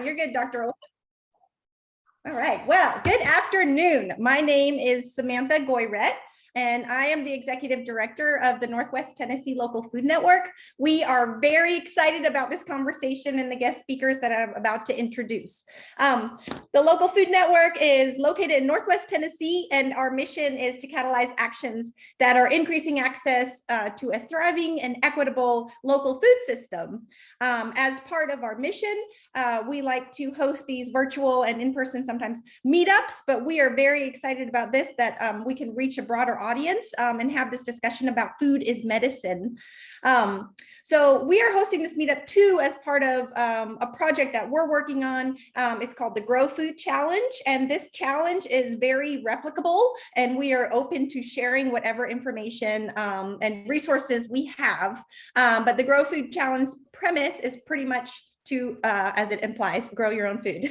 you're good, Dr. Olsen. All right, well, good afternoon. My name is Samantha Goyard, and I am the Executive Director of the Northwest Tennessee Local Food Network. We are very excited about this conversation and the guest speakers that I'm about to introduce. The Local Food Network is located in Northwest Tennessee, and our mission is to catalyze actions that are increasing access to a thriving and equitable local food system. As part of our mission, we like to host these virtual and in-person sometimes meetups, but we are very excited about this, that we can reach a broader audience and have this discussion about food is medicine. So we are hosting this meetup too as part of a project that we're working on. It's called the Grow Food Challenge, and this challenge is very replicable, and we are open to sharing whatever information and resources we have. But the Grow Food Challenge premise is pretty much to, as it implies, grow your own food.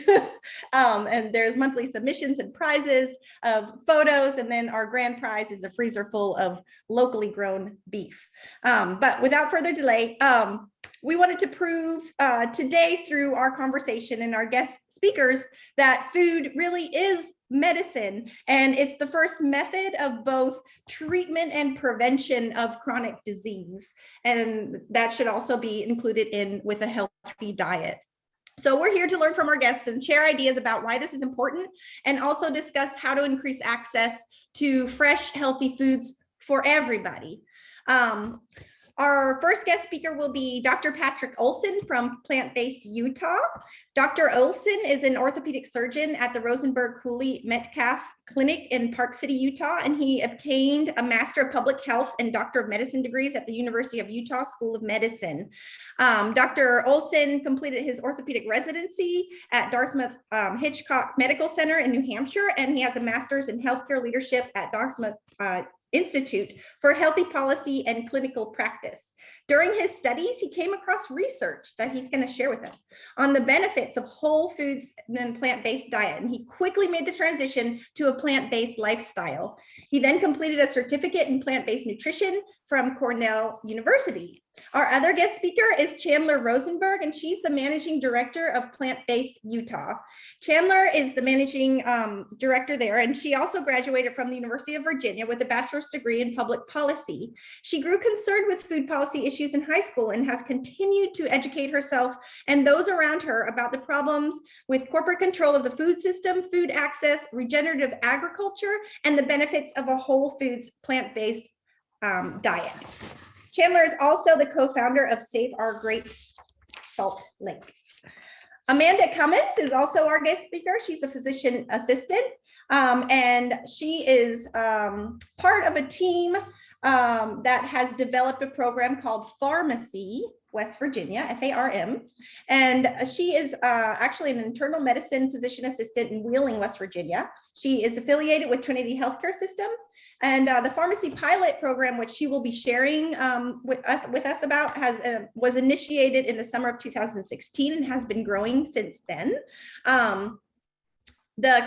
And there's monthly submissions and prizes of photos, and then our grand prize is a freezer full of locally grown beef. But without further delay, we wanted to prove today through our conversation and our guest speakers that food really is medicine, and it's the first method of both treatment and prevention of chronic disease, and that should also be included in with a healthy diet. So we're here to learn from our guests and share ideas about why this is important, and also discuss how to increase access to fresh, healthy foods for everybody. Our first guest speaker will be Dr. Patrick Olsen from Plant-Based Utah. Dr. Olsen is an orthopedic surgeon at the Rosenberg Cooley Metcalf Clinic in Park City, Utah, and he obtained a Master of Public Health and Doctor of Medicine degrees at the University of Utah School of Medicine. Dr. Olsen completed his orthopedic residency at Dartmouth Hitchcock Medical Center in New Hampshire, and he has a master's in healthcare leadership at Dartmouth Institute for Healthy Policy and Clinical Practice. During his studies, he came across research that he's going to share with us on the benefits of whole foods and plant-based diet, and he quickly made the transition to a plant-based lifestyle. He then completed a certificate in plant-based nutrition from Cornell University. Our other guest speaker is Chandler Rosenberg, and she's the managing director of Plant-Based Utah. Chandler is the managing director there, and she also graduated from the University of Virginia with a bachelor's degree in public policy. She grew concerned with food policy issues in high school and has continued to educate herself and those around her about the problems with corporate control of the food system, food access, regenerative agriculture, and the benefits of a whole foods plant-based diet. Chandler is also the co-founder of Save Our Great Salt Lake. Amanda Cummins is also our guest speaker. She's a physician assistant, and she is part of a team that has developed a program called FARMacy West Virginia, FARM, and she is actually an internal medicine physician assistant in Wheeling, West Virginia. She is affiliated with Trinity Healthcare System, and the pharmacy pilot program, which she will be sharing with us about, was initiated in the summer of 2016 and has been growing since then. The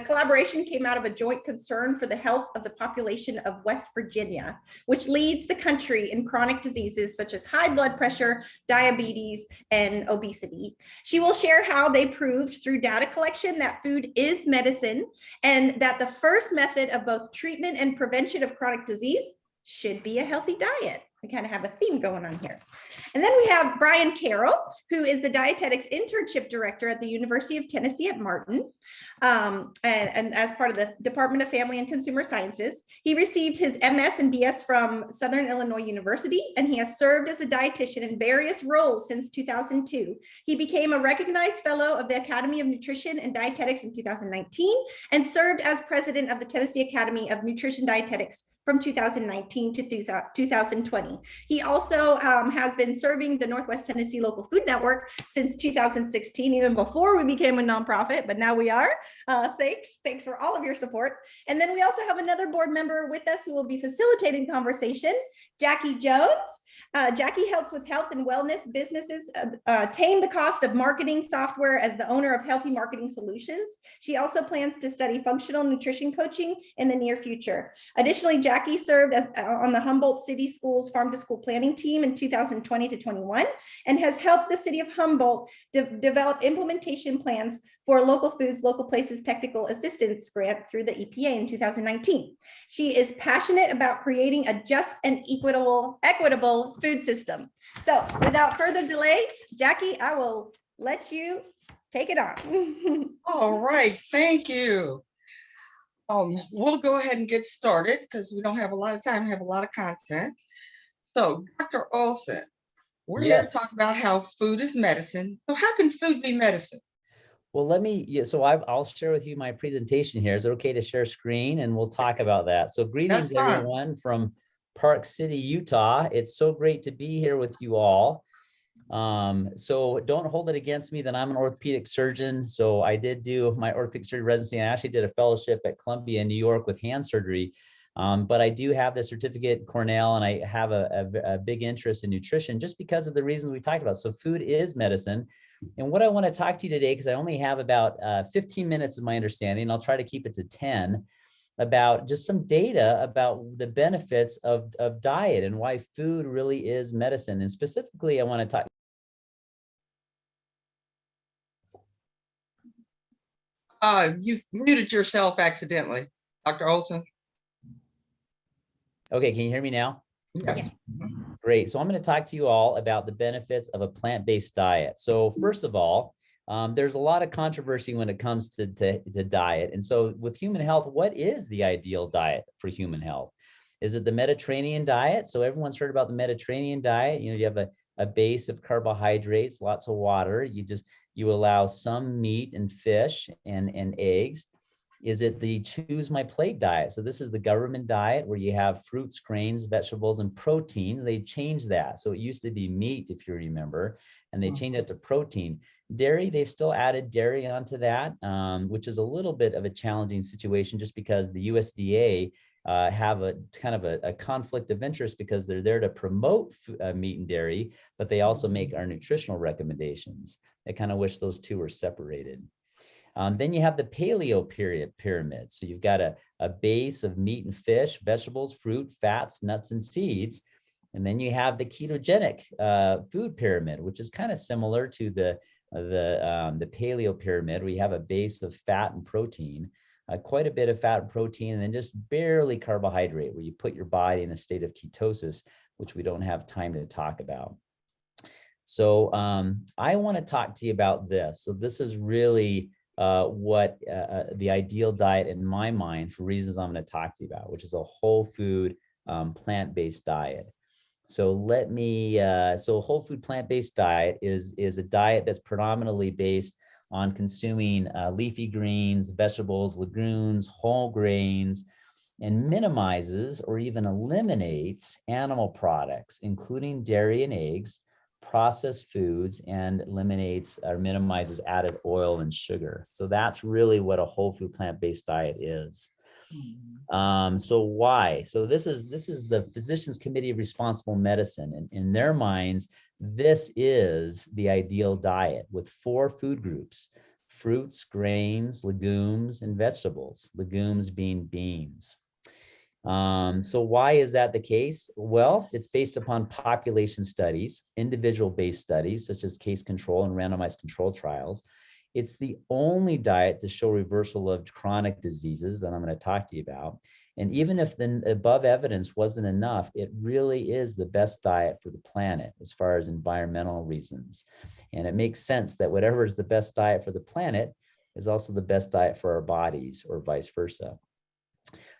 collaboration came out of a joint concern for the health of the population of West Virginia, which leads the country in chronic diseases such as high blood pressure, diabetes, and obesity. She will share how they proved through data collection that food is medicine, and that the first method of both treatment and prevention of chronic disease should be a healthy diet. We kind of have a theme going on here. And then we have Brian Carroll, who is the Dietetics Internship Director at the University of Tennessee at Martin, and as part of the Department of Family and Consumer Sciences. He received his MS and BS from Southern Illinois University, and he has served as a dietitian in various roles since 2002. He became a recognized fellow of the Academy of Nutrition and Dietetics in 2019, and served as president of the Tennessee Academy of Nutrition Dietetics from 2019 to 2020. He also has been serving the Northwest Tennessee Local Food Network since 2016, even before we became a nonprofit, but now we are. Thanks for all of your support. And then we also have another board member with us who will be facilitating conversation. Jacquie Jones. Jacquie helps with health and wellness businesses tame the cost of marketing software as the owner of Healthy Marketing Solutions. She also plans to study functional nutrition coaching in the near future. Additionally, Jacquie served as, on the Humboldt City Schools Farm to School Planning Team in 2020 to 21 and has helped the city of Humboldt develop implementation plans for Local Foods, Local Places Technical Assistance Grant through the EPA in 2019. She is passionate about creating a just and equitable food system. So without further delay, Jacquie, I will let you take it on. All right, thank you. We'll go ahead and get started because we don't have a lot of time, we have a lot of content. So Dr. Olsen, we're here to talk about how food is medicine. So how can food be medicine? Well, I'll share with you my presentation here. Is it okay to share screen and we'll talk about that? So greetings everyone from Park City, Utah. It's so great to be here with you all. So don't hold it against me that I'm an orthopedic surgeon. So I did do my orthopedic surgery residency. I actually did a fellowship at Columbia in New York with hand surgery. But I do have the certificate at Cornell, and I have a big interest in nutrition just because of the reasons we talked about. So food is medicine. And what I want to talk to you today, because I only have about 15 minutes of my understanding, I'll try to keep it to 10, about just some data about the benefits of diet and why food really is medicine. And specifically, I want to talk. You've muted yourself accidentally, Dr. Olsen. Okay, can you hear me now? Yes. Great. So I'm going to talk to you all about the benefits of a plant-based diet. So first of all, there's a lot of controversy when it comes to diet. And so with human health, what is the ideal diet for human health? Is it the Mediterranean diet? So everyone's heard about the Mediterranean diet. You know, you have a base of carbohydrates, lots of water. You allow some meat and fish and eggs. Is it the choose my plate diet? So this is the government diet where you have fruits, grains, vegetables, and protein. They changed that. So it used to be meat, if you remember, and they changed it to protein. Dairy, they've still added dairy onto that, which is a little bit of a challenging situation just because the USDA have a kind of a conflict of interest because they're there to promote meat and dairy, but they also make our nutritional recommendations. I kind of wish those two were separated. Then you have the paleo pyramid. So you've got a base of meat and fish, vegetables, fruit, fats, nuts, and seeds. And then you have the ketogenic food pyramid, which is kind of similar to the paleo pyramid, where you have a base of fat and protein, quite a bit of fat and protein, and then just barely carbohydrate, where you put your body in a state of ketosis, which we don't have time to talk about. So I want to talk to you about this. So this is really what the ideal diet in my mind, for reasons I'm going to talk to you about, which is a whole food plant-based diet. So so a whole food plant-based diet is a diet that's predominantly based on consuming leafy greens, vegetables, legumes, whole grains, and minimizes or even eliminates animal products, including dairy and eggs, processed foods, and eliminates or minimizes added oil and sugar. So that's really what a whole food plant-based diet is. So why? So this is the Physicians Committee of Responsible Medicine, and in their minds, this is the ideal diet with 4 food groups: fruits, grains, legumes, and vegetables. Legumes being beans. So why is that the case? Well, it's based upon population studies, individual-based studies, such as case control and randomized control trials. It's the only diet to show reversal of chronic diseases that I'm going to talk to you about. And even if the above evidence wasn't enough, it really is the best diet for the planet as far as environmental reasons. And it makes sense that whatever is the best diet for the planet is also the best diet for our bodies, or vice versa.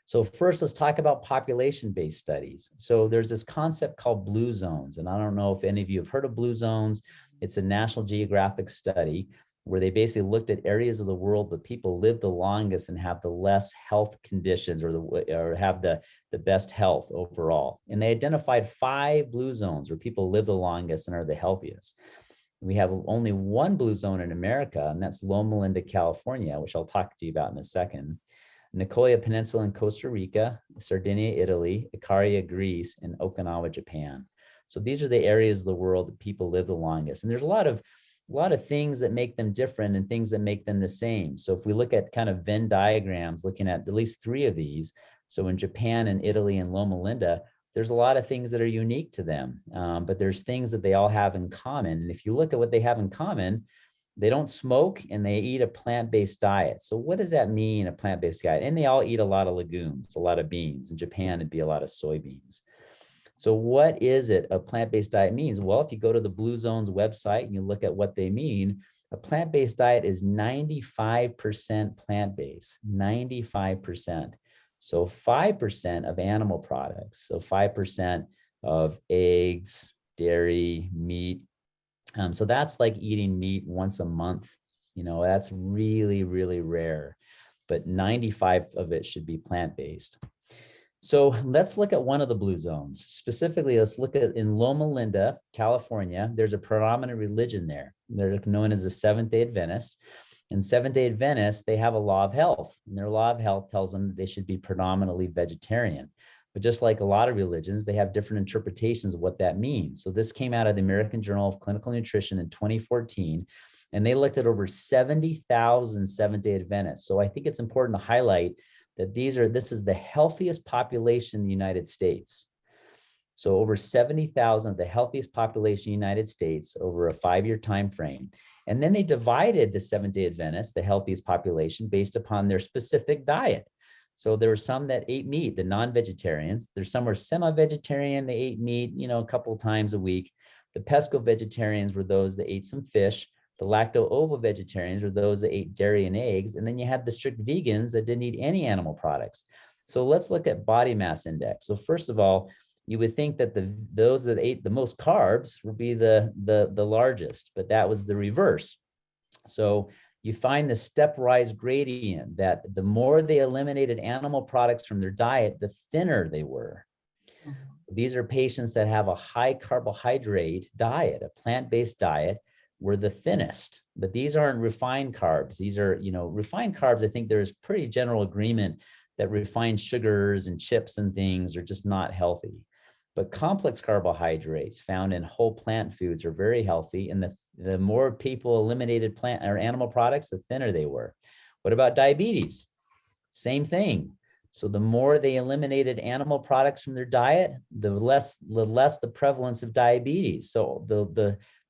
So first, let's talk about population-based studies. So there's this concept called blue zones. And I don't know if any of you have heard of blue zones. It's a National Geographic study where they basically looked at areas of the world that people live the longest and have the less health conditions, or have the best health overall. And they identified 5 blue zones where people live the longest and are the healthiest. We have only one blue zone in America, and that's Loma Linda, California, which I'll talk to you about in a second. Nicoya Peninsula in Costa Rica, Sardinia, Italy, Icaria, Greece, and Okinawa, Japan. So these are the areas of the world that people live the longest. And there's a lot of things that make them different and things that make them the same. So if we look at kind of Venn diagrams, looking at least 3 of these, so in Japan and Italy and Loma Linda, there's a lot of things that are unique to them, but there's things that they all have in common. And if you look at what they have in common, they don't smoke and they eat a plant-based diet. So what does that mean, a plant-based diet? And they all eat a lot of legumes, a lot of beans. In Japan, it'd be a lot of soybeans. So what is it a plant-based diet means? Well, if you go to the Blue Zone's website and you look at what they mean, a plant-based diet is 95% plant-based, 95%. So 5% of animal products, so 5% of eggs, dairy, meat. So that's like eating meat once a month. That's really, really rare, but 95 of it should be plant-based. So let's look at one of the blue zones. Specifically, let's look at in Loma Linda, California. There's a predominant religion there. They're known as the Seventh-day Adventists. And Seventh-day Adventists, they have a law of health. And their law of health tells them that they should be predominantly vegetarian. But just like a lot of religions, they have different interpretations of what that means. So this came out of the American Journal of Clinical Nutrition in 2014, and they looked at over 70,000 Seventh-day Adventists. So I think it's important to highlight that this is the healthiest population in the United States. So over 70,000 of the healthiest population in the United States over a 5-year time frame. And then they divided the Seventh-day Adventists, the healthiest population, based upon their specific diet. So there were some that ate meat, the non-vegetarians. There's some were semi-vegetarian, they ate meat, a couple times a week. The pesco-vegetarians were those that ate some fish. The lacto-ovo vegetarians were those that ate dairy and eggs. And then you had the strict vegans that didn't eat any animal products. So let's look at body mass index. So first of all, you would think that those that ate the most carbs would be the largest, but that was the reverse. So you find the stepwise gradient that the more they eliminated animal products from their diet, the thinner they were. These are patients that have a high carbohydrate diet, a plant-based diet, were the thinnest, but these aren't refined carbs. These are, refined carbs. I think there's pretty general agreement that refined sugars and chips and things are just not healthy. But complex carbohydrates found in whole plant foods are very healthy. And the more people eliminated plant or animal products, the thinner they were. What about diabetes? Same thing. So the more they eliminated animal products from their diet, the less the prevalence of diabetes. So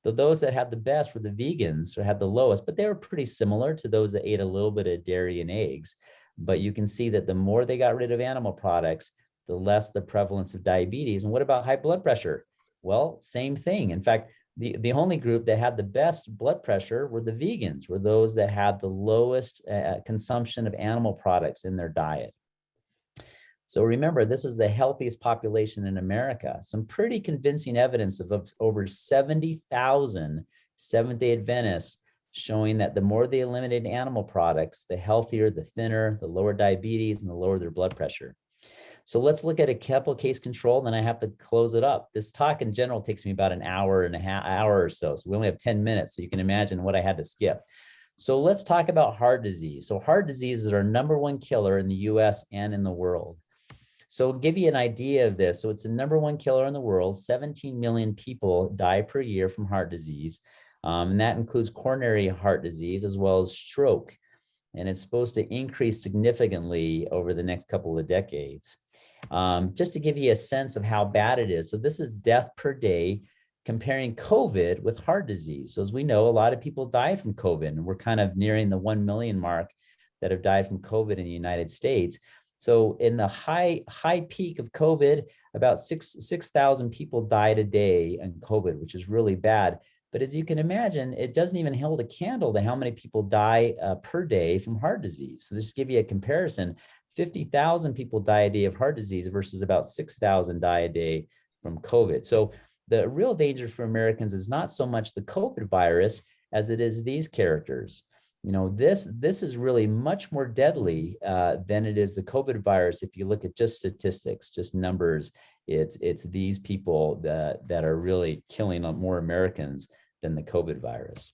those that had the best were the vegans, or had the lowest, but they were pretty similar to those that ate a little bit of dairy and eggs. But you can see that the more they got rid of animal products, the less the prevalence of diabetes. And what about high blood pressure? Well, same thing. In fact, the only group that had the best blood pressure were the vegans, were those that had the lowest consumption of animal products in their diet. So remember, this is the healthiest population in America. Some pretty convincing evidence of over 70,000 Seventh-day Adventists showing that the more they eliminated animal products, the healthier, the thinner, the lower diabetes, and the lower their blood pressure. So let's look at a couple case control, then I have to close it up. This talk in general takes me about an hour and a half, hour or so. So we only have 10 minutes, so you can imagine what I had to skip. So let's talk about heart disease. So heart disease is our #1 killer in the US and in the world. So I'll give you an idea of this. So it's the #1 killer in the world. 17 million people die per year from heart disease. And that includes coronary heart disease as well as stroke. And it's supposed to increase significantly over the next couple of decades. Just to give you a sense of how bad it is. So this is death per day comparing COVID with heart disease. So as we know, a lot of people die from COVID, and we're kind of nearing the 1 million mark that have died from COVID in the United States. So in the high peak of COVID, about 6,000 people died a day in COVID, which is really bad. But as you can imagine, it doesn't even hold a candle to how many people die per day from heart disease. So just to give you a comparison, 50,000 people die a day of heart disease versus about 6,000 die a day from COVID. So the real danger for Americans is not so much the COVID virus as it is these characters. This is really much more deadly than it is the COVID virus. If you look at just statistics, just numbers, it's these people that are really killing more Americans than the COVID virus.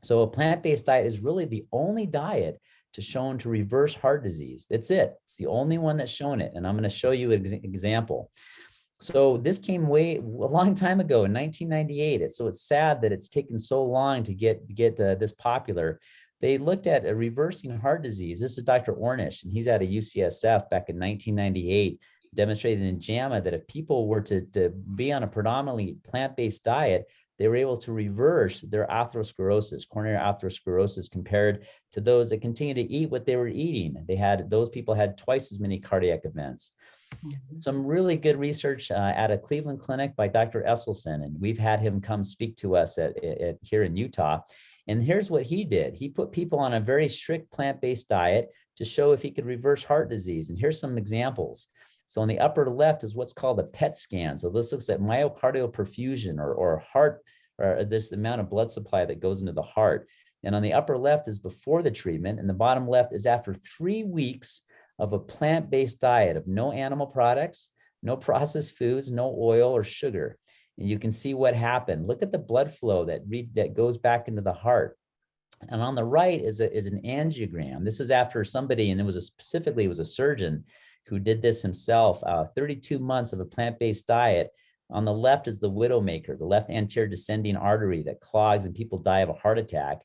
So a plant-based diet is really the only diet shown to reverse heart disease. That's it. It's the only one that's shown it. And I'm going to show you an example. So this came a long time ago in 1998. So it's sad that it's taken so long to get this popular. They looked at reversing heart disease. This is Dr. Ornish, and he's out of UCSF back in 1998, demonstrated in JAMA that if people were to be on a predominantly plant-based diet, they were able to reverse their atherosclerosis, coronary atherosclerosis, compared to those that continue to eat what they were eating. Those people had twice as many cardiac events. Some really good research at a Cleveland clinic by Dr. Esselson, and we've had him come speak to us at here in Utah. And here's what he did. He put people on a very strict plant-based diet to show if he could reverse heart disease. And here's some examples. So on the upper left is what's called a PET scan. So this looks at myocardial perfusion or heart, or this amount of blood supply that goes into the heart. And on the upper left is before the treatment, and the bottom left is after 3 weeks of a plant-based diet of no animal products, no processed foods, no oil or sugar. And you can see what happened. Look at the blood flow that goes back into the heart. And on the right is an angiogram. This is after somebody, and it was a surgeon who did this himself, 32 months of a plant-based diet. On the left is the widowmaker, the left anterior descending artery that clogs and people die of a heart attack.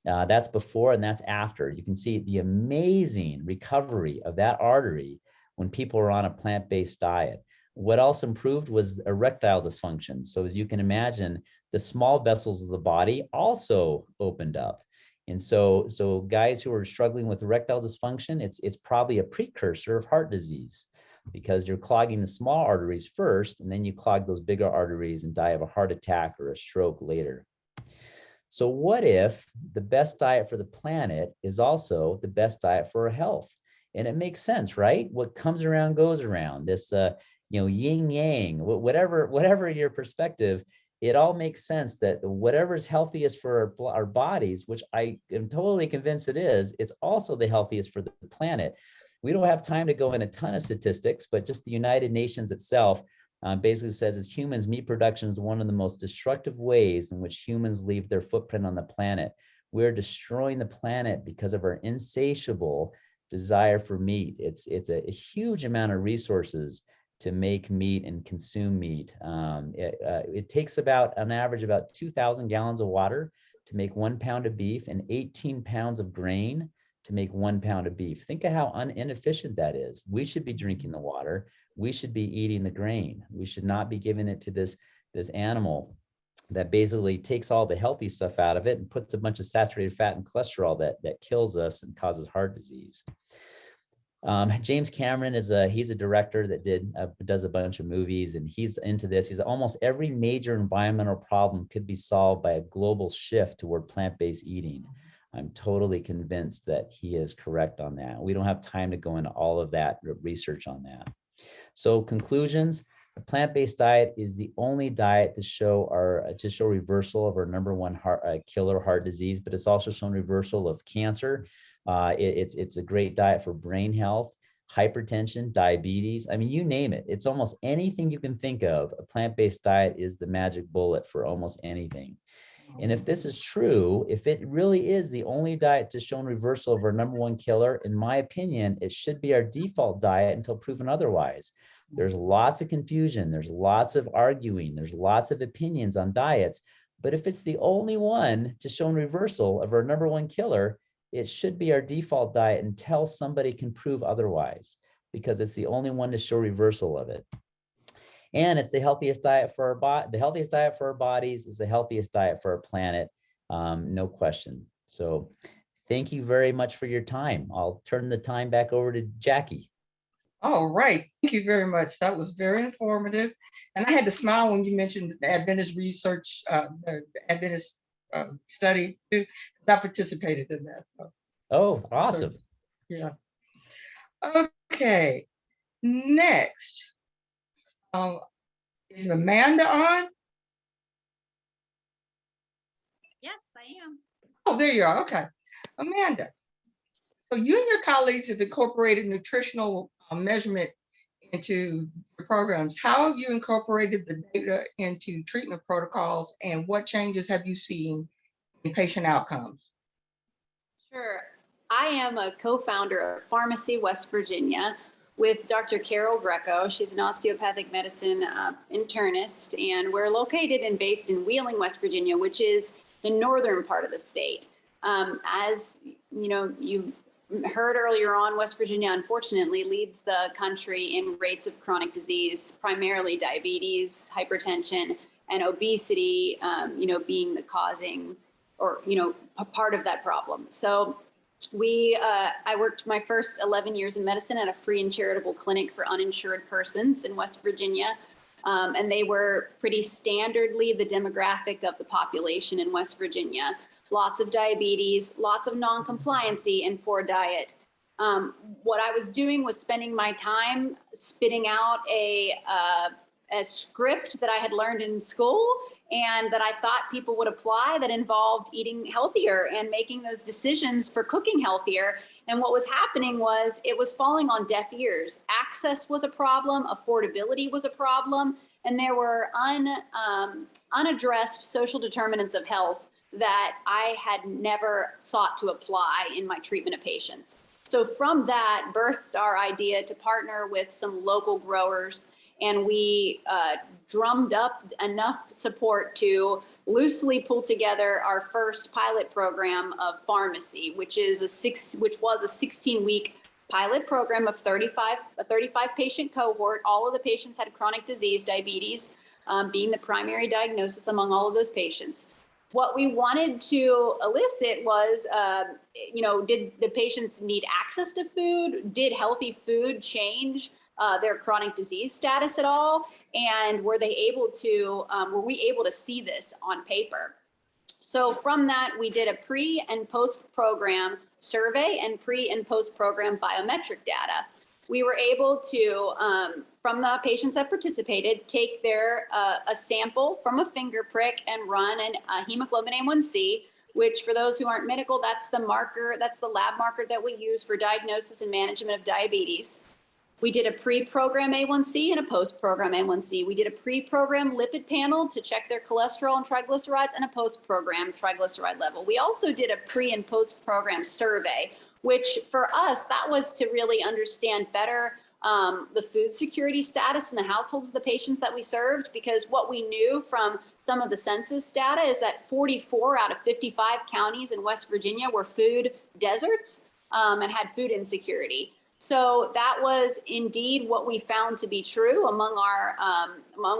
That's before and that's after. You can see the amazing recovery of that artery when people were on a plant-based diet. What else improved was erectile dysfunction. So as you can imagine, the small vessels of the body also opened up. And so guys who are struggling with erectile dysfunction, it's probably a precursor of heart disease, because you're clogging the small arteries first, and then you clog those bigger arteries and die of a heart attack or a stroke later. So what if the best diet for the planet is also the best diet for our health? And it makes sense, right? What comes around goes around. This yin yang, whatever your perspective, it all makes sense that whatever is healthiest for our bodies, which I am totally convinced it is, it's also the healthiest for the planet. We don't have time to go in a ton of statistics, but just the United Nations itself basically says, as humans, meat production is one of the most destructive ways in which humans leave their footprint on the planet. We're destroying the planet because of our insatiable desire for meat. It's a huge amount of resources to make meat and consume meat. It takes on average about 2,000 gallons of water to make 1 pound of beef and 18 pounds of grain to make 1 pound of beef. Think of how inefficient that is. We should be drinking the water. We should be eating the grain. We should not be giving it to this animal that basically takes all the healthy stuff out of it and puts a bunch of saturated fat and cholesterol that kills us and causes heart disease. James Cameron he's a director that does a bunch of movies, and he's into this. He's almost every major environmental problem could be solved by a global shift toward plant-based eating. I'm totally convinced that he is correct on that. We don't have time to go into all of that research on that. So conclusions, a plant-based diet is the only diet to show reversal of our #1 killer, heart disease, but it's also shown reversal of cancer. It's a great diet for brain health, hypertension, diabetes. I mean, you name it. It's almost anything you can think of. A plant-based diet is the magic bullet for almost anything. And if this is true, if it really is the only diet to show reversal of our #1 killer, in my opinion, it should be our default diet until proven otherwise. There's lots of confusion. There's lots of arguing. There's lots of opinions on diets. But if it's the only one to show reversal of our #1 killer, it should be our default diet until somebody can prove otherwise, because it's the only one to show reversal of it. And it's the healthiest diet for the healthiest diet for our bodies is the healthiest diet for our planet, no question. So thank you very much for your time. I'll turn the time back over to Jacquie. All right, thank you very much. That was very informative. And I had to smile when you mentioned the Adventist research, the Adventist study. I participated in that. So. Oh, awesome. Yeah. Okay, next. Is Amanda on? Yes, I am. Oh, there you are. Okay. Amanda, so you and your colleagues have incorporated nutritional measurement into your programs. How have you incorporated the data into treatment protocols, and what changes have you seen in patient outcomes? Sure. I am a co-founder of FARMacy West Virginia with Dr. Carol Greco. She's an osteopathic medicine internist, and we're located and based in Wheeling, West Virginia, which is the northern part of the state. As you know, you heard earlier on, West Virginia unfortunately leads the country in rates of chronic disease, primarily diabetes, hypertension, and obesity, being the causing or, a part of that problem. So I worked my first 11 years in medicine at a free and charitable clinic for uninsured persons in West Virginia. And they were pretty standardly the demographic of the population in West Virginia. Lots of diabetes, lots of non-compliancy, and poor diet. What I was doing was spending my time spitting out a script that I had learned in school and that I thought people would apply, that involved eating healthier and making those decisions for cooking healthier. And what was happening was it was falling on deaf ears. Access was a problem, affordability was a problem, and there were unaddressed social determinants of health that I had never sought to apply in my treatment of patients. So from that birthed our idea to partner with some local growers, and we drummed up enough support to loosely pull together our first pilot program of FARMacy, which was a 16-week pilot program of a 35 patient cohort. All of the patients had chronic disease, diabetes being the primary diagnosis among all of those patients. What we wanted to elicit was, did the patients need access to food? Did healthy food change their chronic disease status at all? And were we able to see this on paper? So from that, we did a pre and post program survey and pre and post program biometric data. We were able to, from the patients that participated, take their a sample from a finger prick and run a hemoglobin A1C, which for those who aren't medical, that's the lab marker that we use for diagnosis and management of diabetes. We did a pre-program A1C and a post-program A1C. We did a pre-program lipid panel to check their cholesterol and triglycerides, and a post-program triglyceride level. We also did a pre and post-program survey, which for us, that was to really understand better the food security status in the households of the patients that we served, because what we knew from some of the census data is that 44 out of 55 counties in West Virginia were food deserts and had food insecurity. So that was indeed what we found to be true among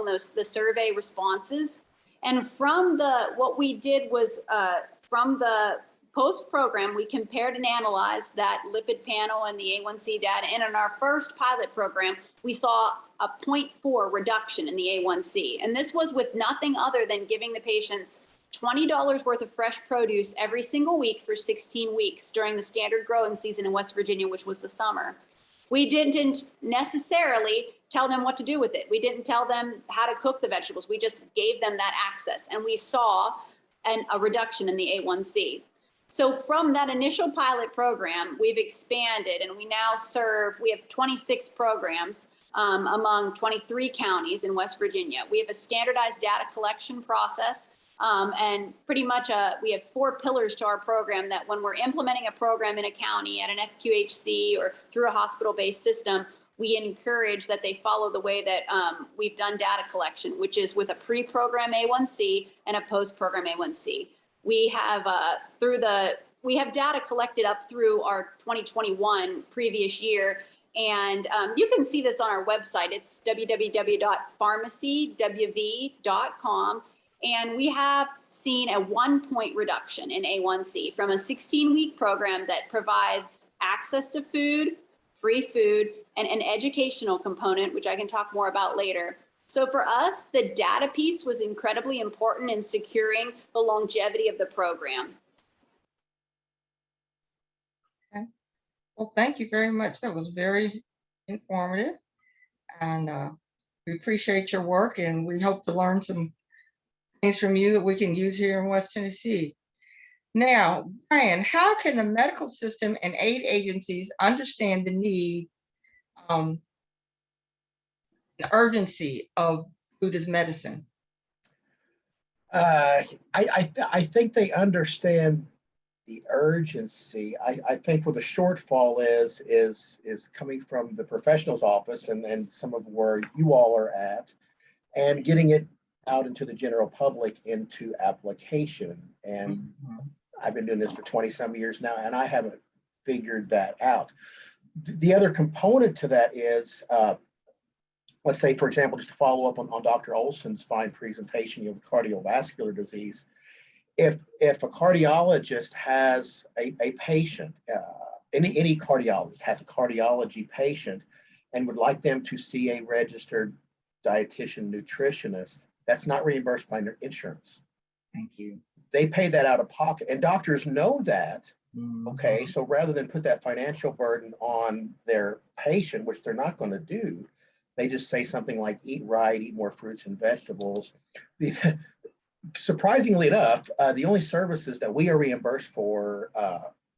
the survey responses. And from what we did was from the post-program, we compared and analyzed that lipid panel and the A1C data. And in our first pilot program, we saw a 0.4 reduction in the A1C. And this was with nothing other than giving the patients $20 worth of fresh produce every single week for 16 weeks during the standard growing season in West Virginia, which was the summer. We didn't necessarily tell them what to do with it. We didn't tell them how to cook the vegetables. We just gave them that access. And we saw a reduction in the A1C. So from that initial pilot program, we've expanded, and we have 26 programs among 23 counties in West Virginia. We have a standardized data collection process, and pretty much we have 4 pillars to our program that when we're implementing a program in a county at an FQHC or through a hospital-based system, we encourage that they follow the way that we've done data collection, which is with a pre-program A1C and a post-program A1C. We have data collected up through our 2021 previous year, and you can see this on our website. It's www.farmacywv.com, and we have seen a 1-point reduction in A1C from a 16-week program that provides access to food, free food, and an educational component, which I can talk more about later. So for us, the data piece was incredibly important in securing the longevity of the program. Okay. Well, thank you very much. That was very informative. And we appreciate your work, and we hope to learn some things from you that we can use here in West Tennessee. Now, Brian, how can the medical system and aid agencies understand the need, the urgency of food as medicine? I think they understand the urgency, I think where the shortfall is coming from the professional's office and some of where you all are at, and getting it out into the general public into application. And I've been doing this for 20 some years now, and I haven't figured that out. The other component to that is, let's say, for example, just to follow up on Dr. Olson's fine presentation of cardiovascular disease, if a cardiologist has a patient, any cardiologist has a cardiology patient and would like them to see a registered dietitian nutritionist, that's not reimbursed by insurance. Thank you. They pay that out of pocket, and doctors know that. Okay, so rather than put that financial burden on their patient, which they're not going to do, they just say something like eat right, eat more fruits and vegetables. Surprisingly enough, the only services that we are reimbursed for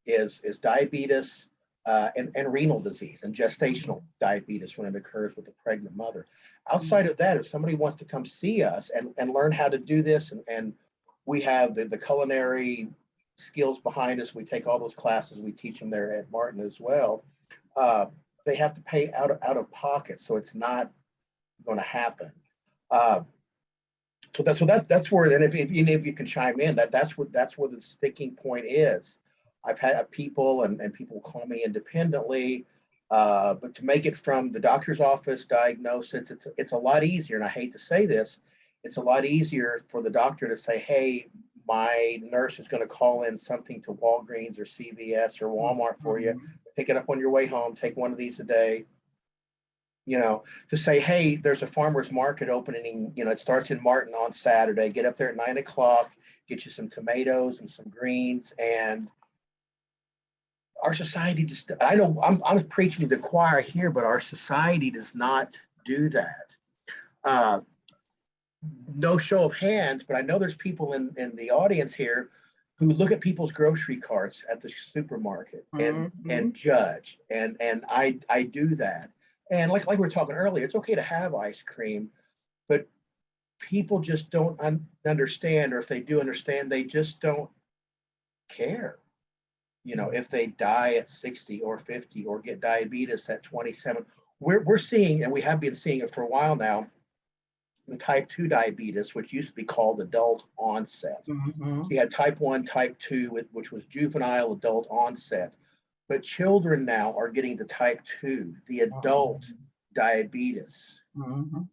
is diabetes and renal disease and gestational diabetes when it occurs with a pregnant mother. Outside of that, if somebody wants to come see us and learn how to do this, and we have the culinary skills behind us, we take all those classes, we teach them there at Martin as well. They have to pay out of pocket, so it's not going to happen. So that's where, and if you can chime in, that's where the sticking point is. I've had people and people call me independently, but to make it from the doctor's office diagnosis, it's a lot easier. And I hate to say this, it's a lot easier for the doctor to say, hey, my nurse is going to call in something to Walgreens or CVS or Walmart for you. Pick it up on your way home. Take one of these a day. You know, to say, hey, there's a farmer's market opening, you know, it starts in Martin on Saturday. Get up there at 9 o'clock, get you some tomatoes and some greens. And our society just, I know I'm preaching to the choir here, but our society does not do that. No show of hands, but I know there's people in the audience here who look at people's grocery carts at the supermarket and judge. And I do that. And like we were talking earlier, it's okay to have ice cream, but people just don't understand, or if they do understand, they just don't care. You know, if they die at 60 or 50 or get diabetes at 27, we're seeing, and we have been seeing it for a while now, the type 2 diabetes, which used to be called adult onset. So you had type 1, type 2, which was juvenile adult onset. But children now are getting the type 2, the adult diabetes,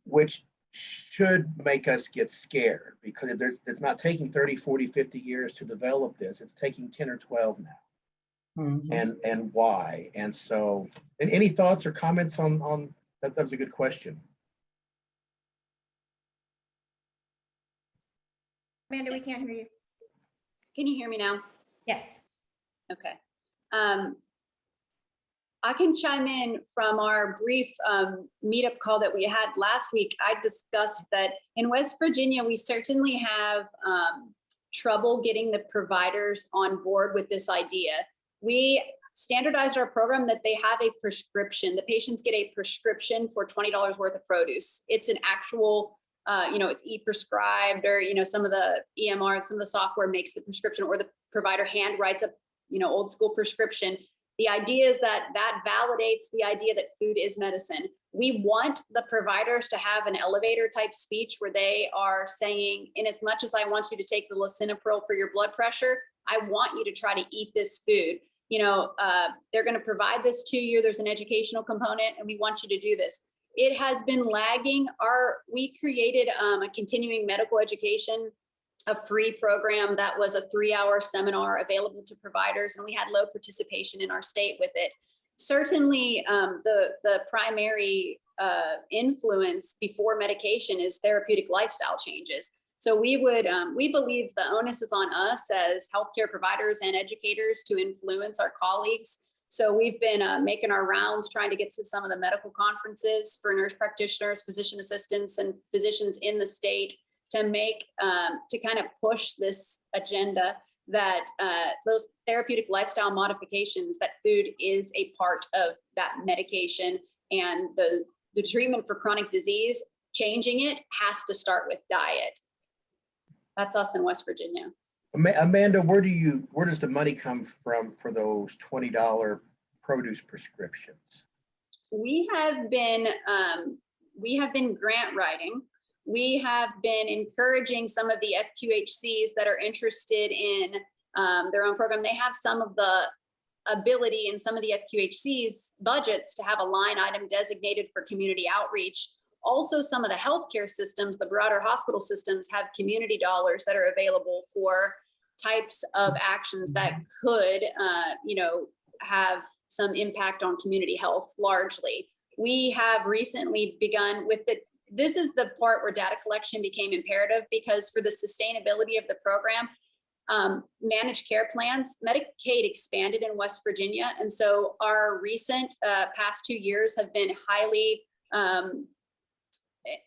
which should make us get scared, because it's not taking 30, 40, 50 years to develop this. It's taking 10 or 12 now. And why? And so, and any thoughts or comments on that? That's a good question. Amanda, we can't hear you. Can you hear me now? Yes. Okay. I can chime in from our brief meetup call that we had last week. I discussed that in West Virginia, we certainly have trouble getting the providers on board with this idea. We standardized our program that they have a prescription. The patients get a prescription for $20 worth of produce. It's an actual, it's e-prescribed, or, some of the EMR, some of the software makes the prescription, or the provider hand writes a, old school prescription. The idea is that validates the idea that food is medicine. We want the providers to have an elevator type speech where they are saying, in as much as I want you to take the lisinopril for your blood pressure, I want you to try to eat this food. They're going to provide this to you. There's an educational component, and we want you to do this. It has been lagging. We created a continuing medical education, a free program that was a 3-hour seminar available to providers, and we had low participation in our state with it. Certainly, the primary influence before medication is therapeutic lifestyle changes. So we believe the onus is on us as healthcare providers and educators to influence our colleagues. So we've been making our rounds, trying to get to some of the medical conferences for nurse practitioners, physician assistants, and physicians in the state to kind of push this agenda that those therapeutic lifestyle modifications, that food is a part of that medication, and the treatment for chronic disease, changing it has to start with diet. That's us in West Virginia. Amanda, where does the money come from for those $20 produce prescriptions? We have been grant writing. We have been encouraging some of the FQHCs that are interested in their own program. They have some of the ability in some of the FQHCs budgets to have a line item designated for community outreach. Also, some of the healthcare systems, the broader hospital systems, have community dollars that are available for types of actions that could, have some impact on community health largely. We have recently begun with this is the part where data collection became imperative, because for the sustainability of the program, managed care plans, Medicaid expanded in West Virginia. And so our recent past 2 years have been highly,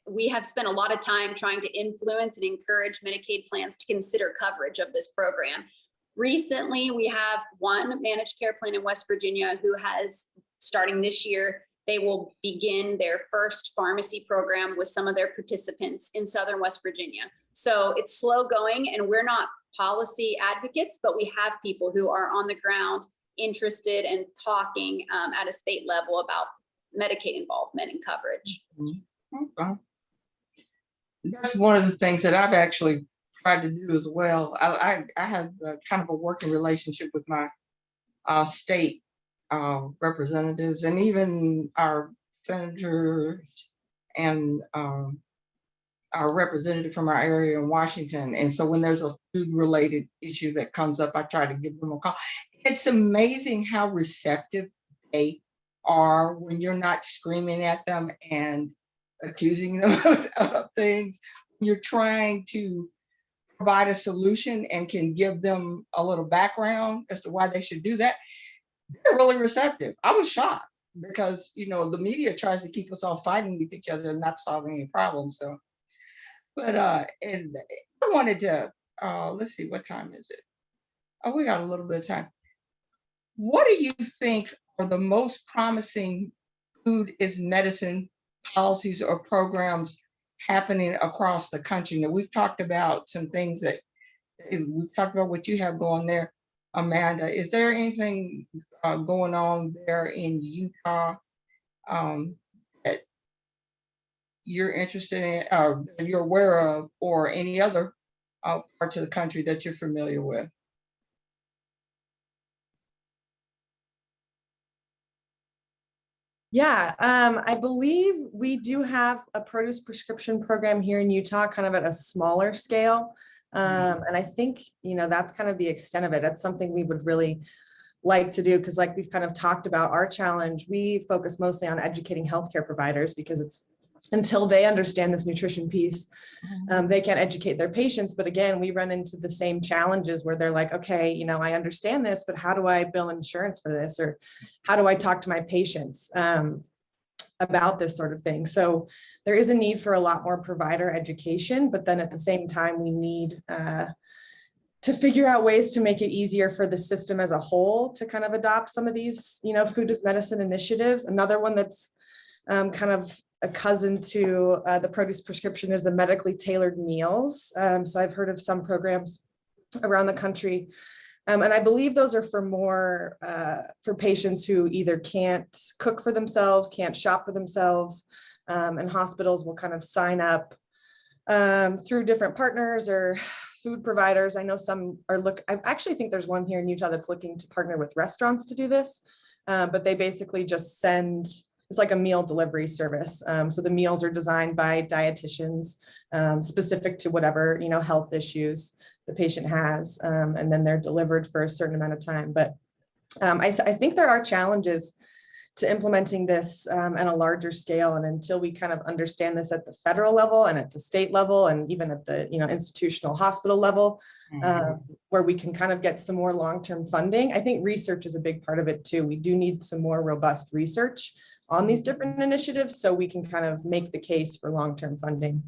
we have spent a lot of time trying to influence and encourage Medicaid plans to consider coverage of this program. Recently, we have one managed care plan in West Virginia who has, starting this year, they will begin their first pharmacy program with some of their participants in Southern West Virginia. So it's slow going, and we're not policy advocates, but we have people who are on the ground interested and talking at a state level about Medicaid involvement and coverage. Okay. That's one of the things that I've actually tried to do as well. I have kind of a working relationship with my state representatives, and even our senators and our representative from our area in Washington. And so when there's a food related issue that comes up, I try to give them a call. It's amazing how receptive they are when you're not screaming at them and accusing them of things. You're trying to provide a solution and can give them a little background as to why they should do that. They're really receptive. I was shocked because, the media tries to keep us all fighting with each other and not solving any problems. So, but and I wanted to, let's see, what time is it? Oh, we got a little bit of time. What do you think are the most promising food is medicine policies or programs happening across the country? Now, we've talked about some things that we've talked about what you have going there, Amanda. Is there anything going on there in Utah that you're interested in, that you're aware of, or any other parts of the country that you're familiar with? Yeah, I believe we do have a produce prescription program here in Utah, kind of at a smaller scale. And I think, that's kind of the extent of it. That's something we would really like to do, because like we've kind of talked about, our challenge, we focus mostly on educating healthcare providers, because it's until they understand this nutrition piece, they can't educate their patients. But again, we run into the same challenges where they're like, okay, I understand this, but how do I bill insurance for this? Or how do I talk to my patients about this sort of thing? So there is a need for a lot more provider education, but then at the same time, we need to figure out ways to make it easier for the system as a whole to kind of adopt some of these, food as medicine initiatives. Another one that's kind of a cousin to the produce prescription is the medically tailored meals. So I've heard of some programs around the country. And I believe those are for patients who either can't cook for themselves, can't shop for themselves, and hospitals will kind of sign up through different partners or food providers. I know some are I actually think there's one here in Utah that's looking to partner with restaurants to do this, but they basically just send, it's like a meal delivery service. So the meals are designed by dietitians specific to whatever, health issues the patient has, and then they're delivered for a certain amount of time. But I think there are challenges to implementing this at a larger scale. And until we kind of understand this at the federal level and at the state level, and even at the, institutional hospital level, where we can kind of get some more long-term funding. I think research is a big part of it too. We do need some more robust research on these different initiatives so we can kind of make the case for long-term funding.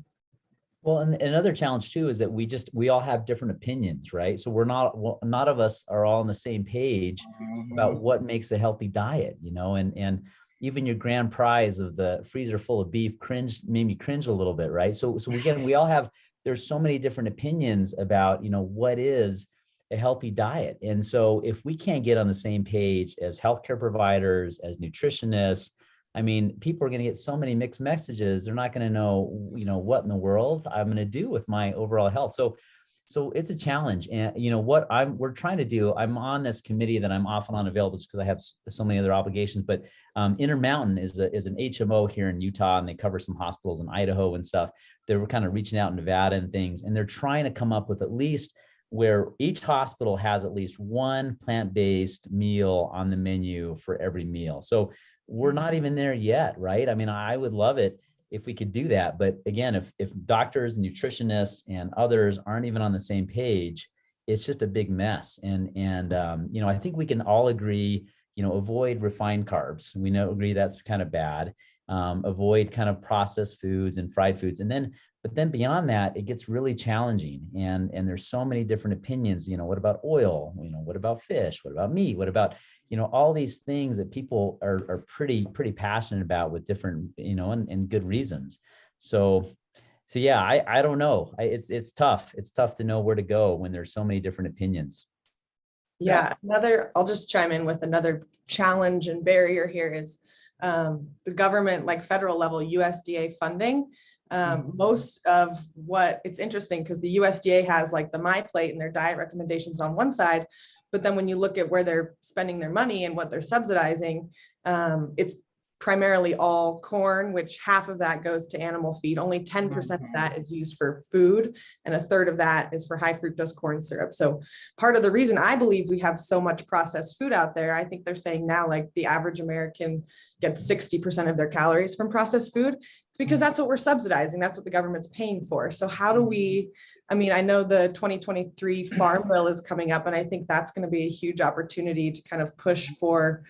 Well, and another challenge too is that we all have different opinions, right? So none of us are all on the same page about what makes a healthy diet, and even your grand prize of the freezer full of beef made me cringe a little bit, right? So again, we all have there's so many different opinions about, what is a healthy diet. And so if we can't get on the same page as healthcare providers, as nutritionists, I mean, people are going to get so many mixed messages. They're not going to know, what in the world I'm going to do with my overall health. So it's a challenge. And what we're trying to do, I'm on this committee that I'm often unavailable just because I have so many other obligations, but Intermountain is an HMO here in Utah, and they cover some hospitals in Idaho and stuff. They were kind of reaching out in Nevada and things, and they're trying to come up with at least where each hospital has at least one plant-based meal on the menu for every meal. So we're not even there yet, right? I mean, I would love it if we could do that. But again, if doctors and nutritionists and others aren't even on the same page, it's just a big mess. And I think we can all agree, avoid refined carbs. We agree that's kind of bad. Avoid kind of processed foods and fried foods. But then beyond that, it gets really challenging. And there's so many different opinions. What about oil? What about fish? What about meat? What about, all these things that people are pretty passionate about with different, and good reasons. So yeah, I don't know. It's tough. It's tough to know where to go when there's so many different opinions. Yeah, I'll just chime in with another challenge and barrier here is the government, like federal level USDA funding. Most of what it's interesting because the USDA has like the My Plate and their diet recommendations on one side, but then when you look at where they're spending their money and what they're subsidizing, it's primarily all corn, which half of that goes to animal feed. Only 10% of that is used for food, and a third of that is for high fructose corn syrup. So part of the reason I believe we have so much processed food out there, I think they're saying now like the average American gets 60% of their calories from processed food. It's because that's what we're subsidizing. That's what the government's paying for. So how do we, I know the 2023 Farm Bill is coming up, and I think that's going to be a huge opportunity to kind of push for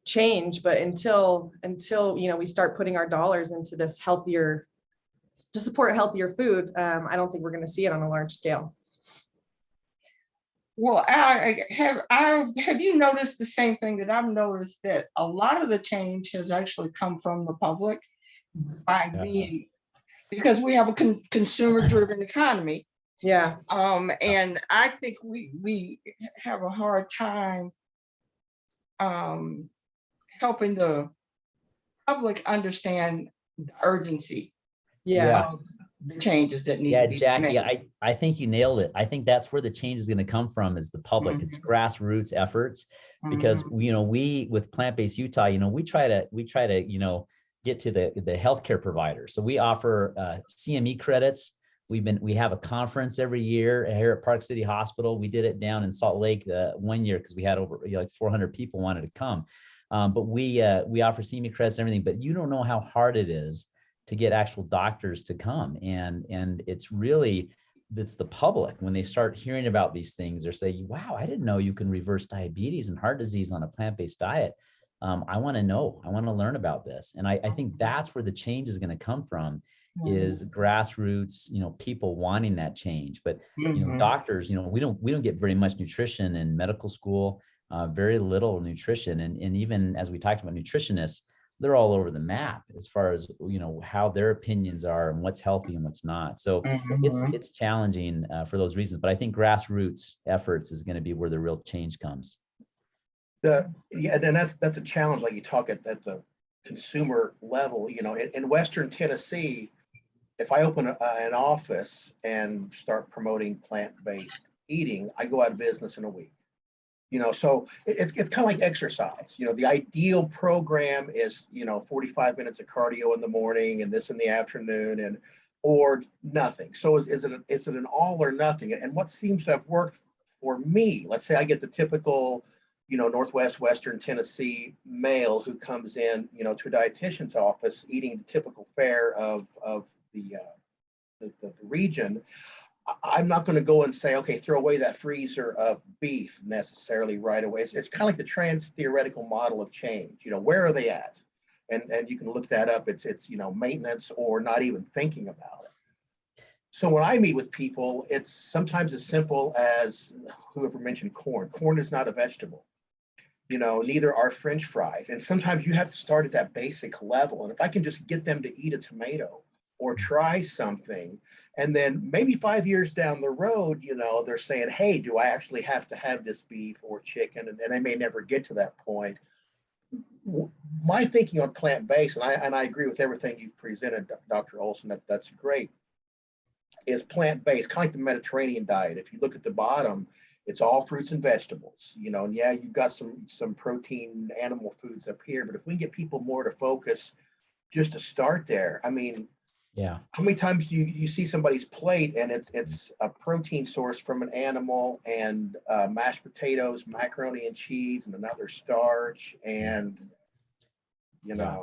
change. But until we start putting our dollars into this healthier, to support healthier food, I don't think we're going to see it on a large scale. Well, have you noticed the same thing that I've noticed, that a lot of the change has actually come from the public by being, because we have a consumer-driven economy. Yeah. And I think we have a hard time helping the public understand the urgency of the changes that need to be Jackie, made. I think you nailed it. I think that's where the change is going to come from, is the public. It's grassroots efforts, because we with Plant-Based Utah, we try to get to the healthcare providers. So we offer CME credits. We have a conference every year here at Park City Hospital. We did it down in Salt Lake 1 year because we had over 400 people wanted to come. But we offer CME credits and everything, but you don't know how hard it is to get actual doctors to come. And it's the public, when they start hearing about these things, they're saying, wow, I didn't know you can reverse diabetes and heart disease on a plant-based diet. I want to know, I want to learn about this. And I think that's where the change is going to come from, is grassroots, people wanting that change. But, doctors, we don't get very much nutrition in medical school, very little nutrition. And even as we talked about nutritionists, they're all over the map as far as, how their opinions are and what's healthy and what's not. So it's challenging for those reasons, but I think grassroots efforts is going to be where the real change comes. And that's a challenge, like you talk at the consumer level. In Western Tennessee, if I open an office and start promoting plant-based eating, I go out of business in a week. So it's kind of like exercise. The ideal program is 45 minutes of cardio in the morning and this in the afternoon, or nothing. So is it an all or nothing? And what seems to have worked for me, let's say I get the typical Northwest Western Tennessee male who comes in to a dietitian's office eating the typical fare of the region. I'm not going to go and say, okay, throw away that freezer of beef necessarily right away. It's kind of like the trans theoretical model of change. Where are they at? And you can look that up. It's maintenance or not even thinking about it. So when I meet with people, it's sometimes as simple as whoever mentioned corn. Corn is not a vegetable. Neither are French fries. And sometimes you have to start at that basic level. And if I can just get them to eat a tomato or try something. And then maybe 5 years down the road, you know, they're saying, hey, do I actually have to have this beef or chicken? And they may never get to that point. My thinking on plant-based, and I agree with everything you've presented, Dr. Olsen, that's great, is plant-based, kind of like the Mediterranean diet. If you look at the bottom, it's all fruits and vegetables, you know, and yeah, you've got some protein animal foods up here, but if we can get people more to focus just to start there, I mean, Yeah. how many times you see somebody's plate and it's a protein source from an animal and mashed potatoes, macaroni and cheese, and another starch, and you know,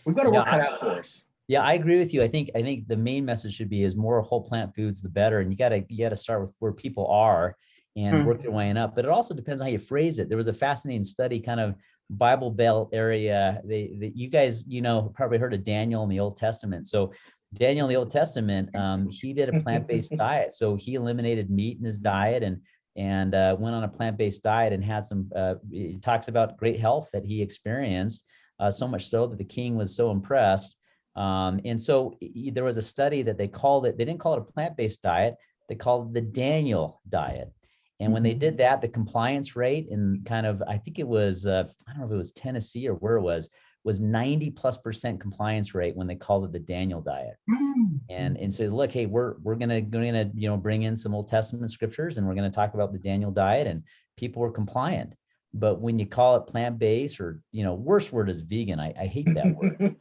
we've got to work cut out for us. Yeah, I agree with you. I think the main message should be is more whole plant foods, the better. And you gotta start with where people are and work your way up. But it also depends on how you phrase it. There was a fascinating study, kind of Bible Belt area. You guys, you know, probably heard of Daniel in the Old Testament. So Daniel in the Old Testament, he did a plant-based diet. So he eliminated meat in his diet and went on a plant-based diet and had some. He talks about great health that he experienced, so much so that the king was so impressed. And so there was a study that they didn't call it a plant-based diet, they called it the Daniel diet. And when they did that, the compliance rate in kind of, I think it was, I don't know if it was Tennessee or where it was 90+% compliance rate when they called it the Daniel diet. And so look, hey, we're gonna you know, bring in some Old Testament scriptures and we're gonna talk about the Daniel diet, and people were compliant. But when you call it plant-based, or, you know, worst word is vegan. I hate that word.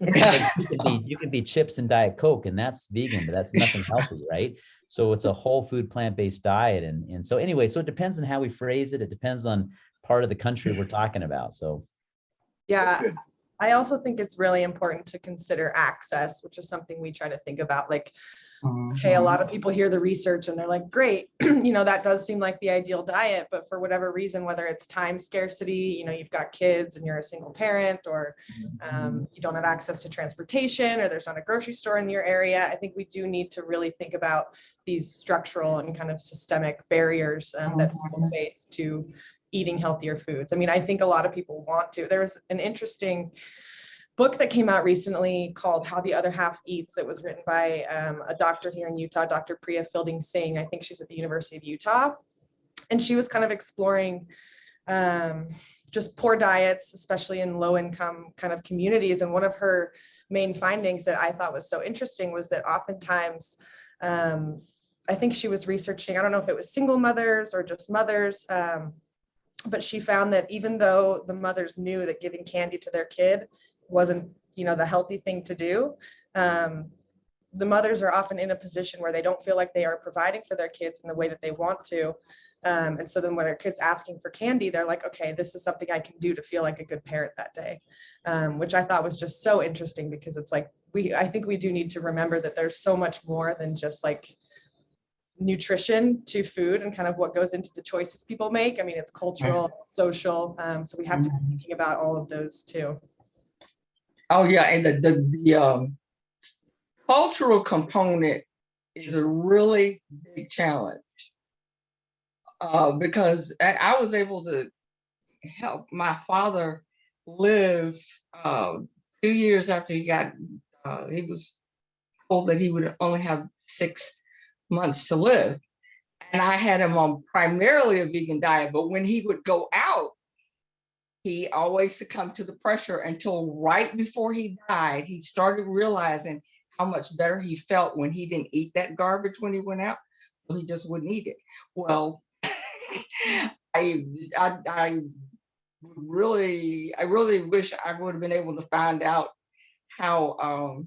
You can be chips and Diet Coke, and that's vegan, but that's nothing healthy, right? So it's a whole food plant-based diet. And so anyway, so it depends on how we phrase it. It depends on part of the country we're talking about. So Yeah, I also think it's really important to consider access, which is something we try to think about. Like, okay, a lot of people hear the research and they're like, great, you know, that does seem like the ideal diet, but for whatever reason, whether it's time scarcity, you know, you've got kids and you're a single parent, or you don't have access to transportation, or there's not a grocery store in your area, I think we do need to really think about these structural and kind of systemic barriers that people face to eating healthier foods. I mean, I think a lot of people want to. There was an interesting book that came out recently called How the Other Half Eats, that was written by a doctor here in Utah, Dr. Priya Fielding Singh. I think she's at the University of Utah. And she was kind of exploring just poor diets, especially in low income kind of communities. And one of her main findings that I thought was so interesting was that oftentimes, I think she was researching, I don't know if it was single mothers or just mothers, but she found that even though the mothers knew that giving candy to their kid wasn't, you know, the healthy thing to do, the mothers are often in a position where they don't feel like they are providing for their kids in the way that they want to. And so then when their kid's asking for candy, they're like, okay, this is something I can do to feel like a good parent that day, which I thought was just so interesting, because it's like, I think we do need to remember that there's so much more than just like nutrition to food and kind of what goes into the choices people make. I mean, it's cultural, social. So we have to be thinking about all of those too. Oh yeah, and the cultural component is a really big challenge, because I was able to help my father live 2 years after he was told that he would only have 6 months to live. And I had him on primarily a vegan diet, but when he would go out, he always succumbed to the pressure until right before he died. He started realizing how much better he felt when he didn't eat that garbage when he went out. So he just wouldn't eat it. Well, I really wish I would have been able to find out how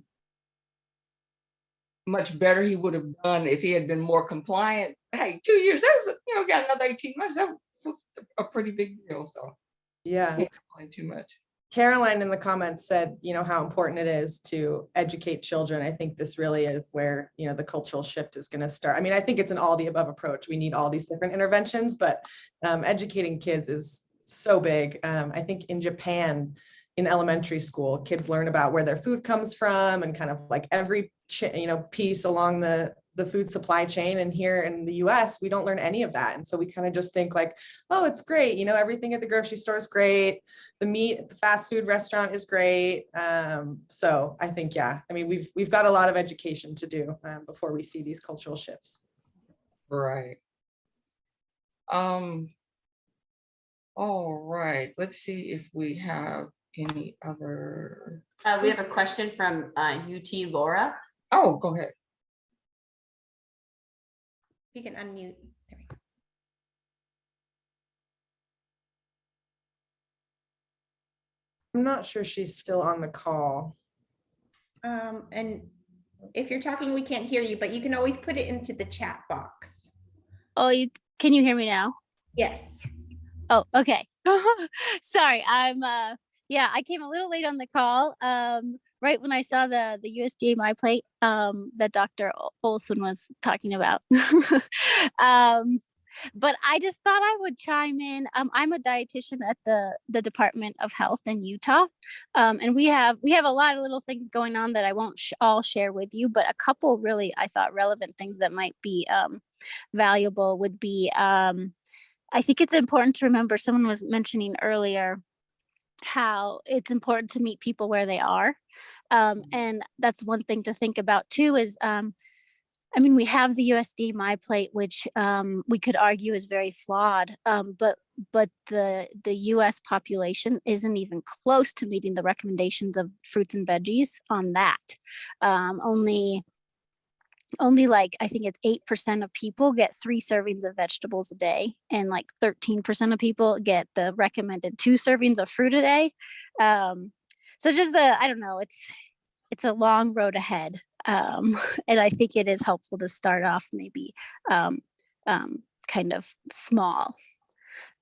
much better he would have done if he had been more compliant. Hey, 2 years, that's, you know, got another 18 months. That was a pretty big deal. So yeah, can't complain too much. Caroline in the comments said, you know, how important it is to educate children. I think this really is where, you know, the cultural shift is going to start. I mean, I think it's an all the above approach. We need all these different interventions, but educating kids is so big. I think in Japan, in elementary school, kids learn about where their food comes from and kind of like every, you know, piece along the the food supply chain. And here in the US, we don't learn any of that. And so we kind of just think like, oh, it's great. You know, everything at the grocery store is great. The meat at the fast food restaurant is great. So I think, yeah, I mean, we've got a lot of education to do before we see these cultural shifts. Right. All right, let's see if we have any other. We have a question from UT Laura. Oh, go ahead. You can unmute. There we go. I'm not sure she's still on the call. And if you're talking, we can't hear you, but you can always put it into the chat box. Oh, can you hear me now? Yes. Oh, okay. Sorry, yeah, I came a little late on the call. Right when I saw the USDA My Plate that Dr. Olsen was talking about. But I just thought I would chime in. I'm a dietitian at the Department of Health in Utah. And we have a lot of little things going on that I won't all share with you, but a couple really, I thought, relevant things that might be valuable would be, I think it's important to remember, someone was mentioning earlier how it's important to meet people where they are. And that's one thing to think about too is, I mean, we have the USD My Plate, which we could argue is very flawed, but the US population isn't even close to meeting the recommendations of fruits and veggies on that. Only like, I think it's 8% of people get 3 servings of vegetables a day, and like 13% of people get the recommended 2 servings of fruit a day. So just I don't know, it's a long road ahead. And I think it is helpful to start off maybe kind of small.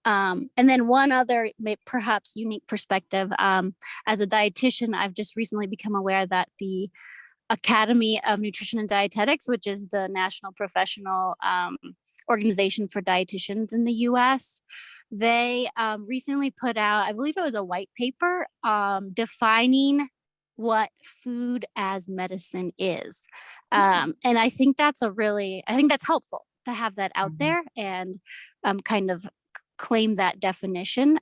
And then one other perhaps unique perspective, as a dietitian, I've just recently become aware that the Academy of Nutrition and Dietetics, which is the national professional organization for dietitians in the US, they recently put out, I believe it was a white paper defining what food as medicine is. And I think that's helpful to have that out there and kind of claim that definition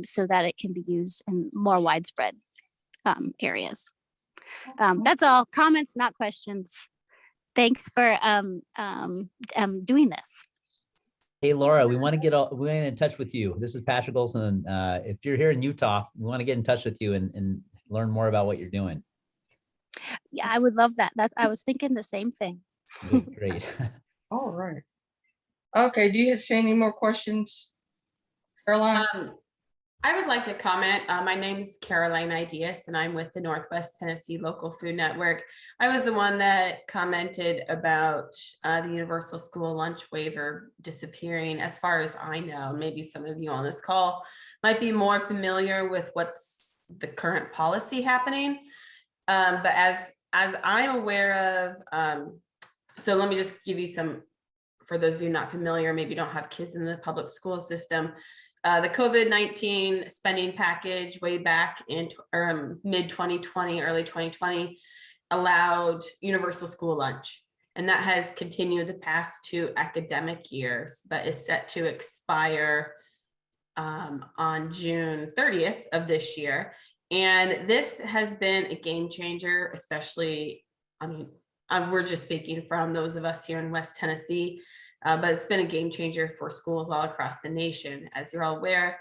so that it can be used in more widespread areas. That's all. Comments, not questions. Thanks for doing this. Hey, Laura, we want to get in touch with you. This is Patrick Olsen. If you're here in Utah, we want to get in touch with you and learn more about what you're doing. Yeah, I would love that. I was thinking the same thing. Great. All right. Okay, do you see any more questions, Caroline? I would like to comment. My name is Caroline Ideas, and I'm with the Northwest Tennessee Local Food Network. I was the one that commented about the universal school lunch waiver disappearing. As far as I know, maybe some of you on this call might be more familiar with what's the current policy happening. But as I'm aware of, so let me just give you some, for those of you not familiar, maybe don't have kids in the public school system. The COVID-19 spending package way back in mid 2020, early 2020, allowed universal school lunch. And that has continued the past 2 academic years, but is set to expire on June 30th of this year. And this has been a game changer, especially, I mean, we're just speaking from those of us here in West Tennessee. But it's been a game changer for schools all across the nation. As you're all aware,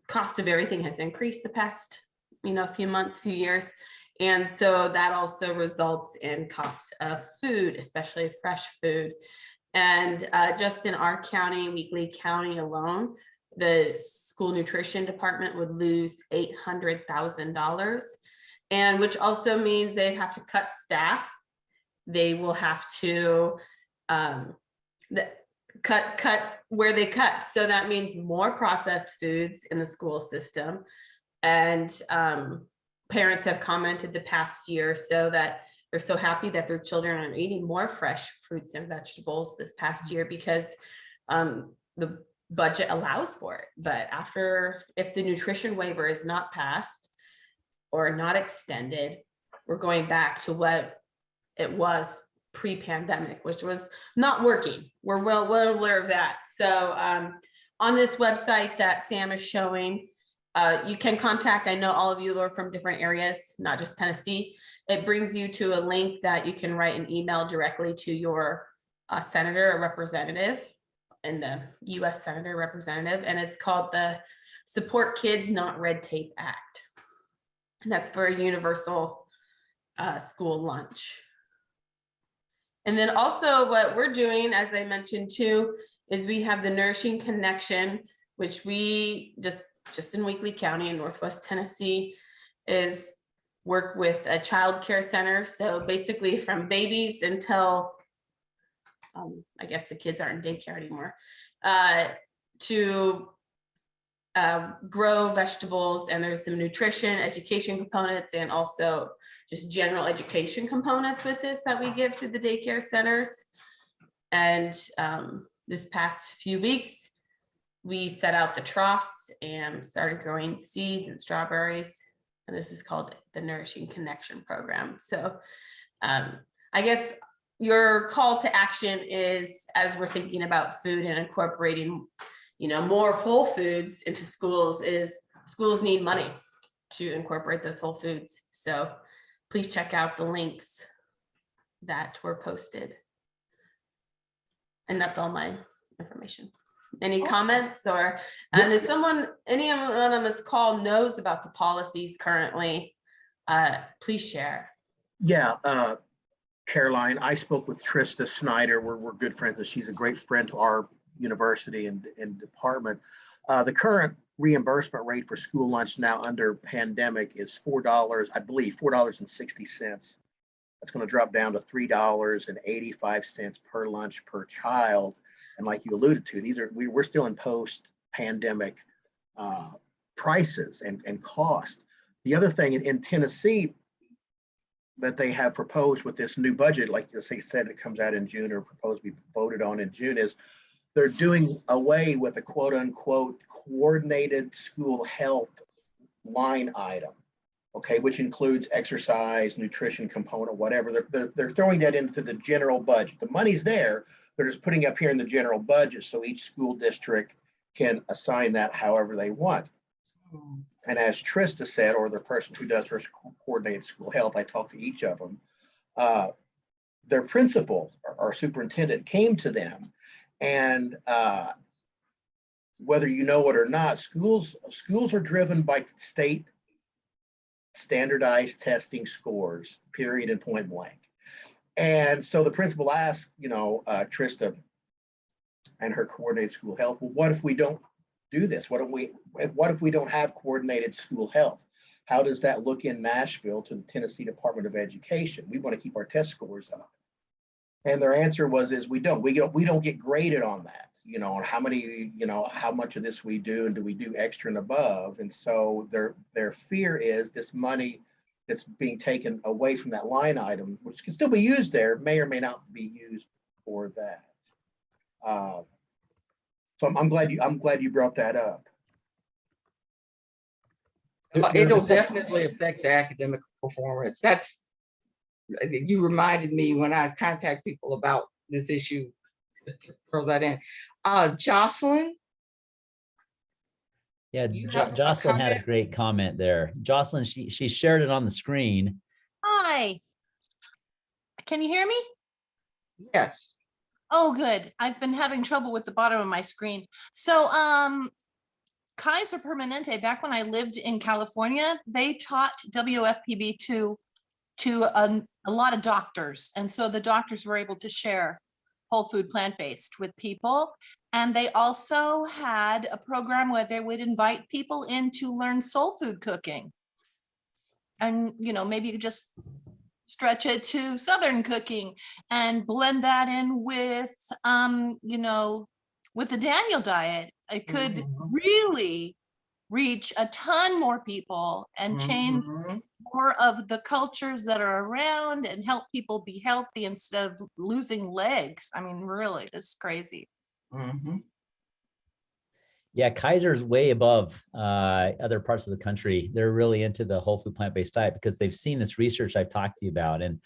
cost of everything has increased the past, few months, few years. And so that also results in cost of food, especially fresh food. And just in our county, Weakley County alone, the school nutrition department would lose $800,000. And which also means they have to cut staff. They will have to cut where they cut. So that means more processed foods in the school system. And parents have commented the past year so that they're so happy that their children are eating more fresh fruits and vegetables this past year because the budget allows for it. But if the nutrition waiver is not passed or not extended, we're going back to what it was pre-pandemic, which was not working. We're well aware of that. So on this website that Sam is showing, you can contact, I know all of you are from different areas, not just Tennessee. It brings you to a link that you can write an email directly to your senator or representative, and the US Senator representative, and it's called the Support Kids Not Red Tape Act. And that's for a universal school lunch. And then also what we're doing, as I mentioned too, is we have the Nourishing Connection, which we just in Weakley County in Northwest Tennessee is work with a child care center. So basically from babies until, I guess the kids aren't in daycare anymore, to grow vegetables, and there's some nutrition, education components, and also just general education components with this that we give to the daycare centers. And this past few weeks, we set out the troughs and started growing seeds and strawberries. And this is called the Nourishing Connection program. So I guess your call to action is, as we're thinking about food and incorporating, more whole foods into schools, is schools need money to incorporate those whole foods. So please check out the links that were posted. And that's all my information. Any comments, or, and if anyone on this call knows about the policies currently, please share. Yeah, Caroline, I spoke with Trista Snyder. We're good friends, and she's a great friend to our university and department. The current reimbursement rate for school lunch now under pandemic is $4, I believe, $4.60. That's going to drop down to $3.85 per lunch per child. And like you alluded to, we're still in post-pandemic prices and cost. The other thing in Tennessee that they have proposed with this new budget, like they said, it comes out in June, or proposed to be voted on in June, is they're doing away with a quote unquote coordinated school health line item, okay, which includes exercise, nutrition component, whatever. They're throwing that into the general budget. The money's there. They're just putting up here in the general budget so each school district can assign that however they want. And as Trista said, or the person who does her coordinated school health, I talked to each of them, their principal or superintendent came to them, and whether you know it or not, schools are driven by state standardized testing scores, period and point blank. And so the principal asked, Trista and her coordinated school health, well, what if we don't do this? What if we don't have coordinated school health? How does that look in Nashville to the Tennessee Department of Education? We want to keep our test scores up. And their answer was, we don't get graded on that, on how many, how much of this we do, and do we do extra and above? And so their fear is this money that's being taken away from that line item, which can still be used there, may or may not be used for that. So I'm glad you brought that up. It'll definitely affect the academic performance. You reminded me when I contact people about this issue, throw that in. Jocelyn? Yeah, You have a Jocelyn had a comment? great comment there. Jocelyn, she shared it on the screen. Hi. Can you hear me? Yes. Oh, good. I've been having trouble with the bottom of my screen. So, Kaiser Permanente, back when I lived in California, they taught WFPB to a lot of doctors. And so the doctors were able to share whole food plant-based with people. And they also had a program where they would invite people in to learn soul food cooking. And, maybe you could just stretch it to Southern cooking and blend that in with, with the Daniel diet. It could really reach a ton more people and change more of the cultures that are around and help people be healthy instead of losing legs. I mean, really, this is crazy. Yeah, Kaiser's way above other parts of the country. They're really into the whole food plant-based diet because they've seen this research I've talked to you about. And,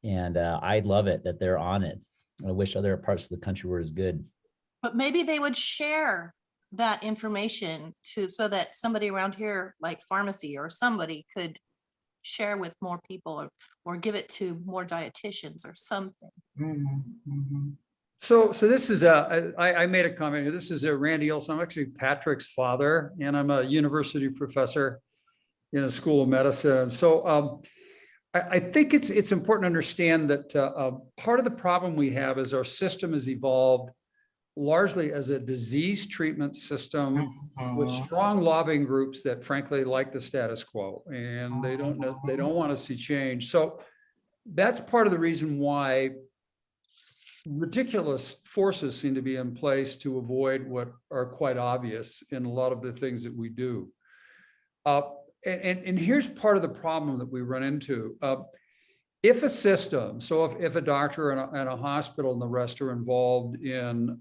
And I love it that they're on it. I wish other parts of the country were as good. But maybe they would share that information so that somebody around here, like FARMacy or somebody, could share with more people or give it to more dietitians or something. So this is I made a comment here. This is Randy Olson. I'm actually Patrick's father, and I'm a university professor in a school of medicine. So I think it's important to understand that part of the problem we have is our system has evolved largely as a disease treatment system with strong lobbying groups that frankly like the status quo, and they don't want to see change. So that's part of the reason why ridiculous forces seem to be in place to avoid what are quite obvious in a lot of the things that we do. And here's part of the problem that we run into. If a system, so if a doctor and a hospital and the rest are involved in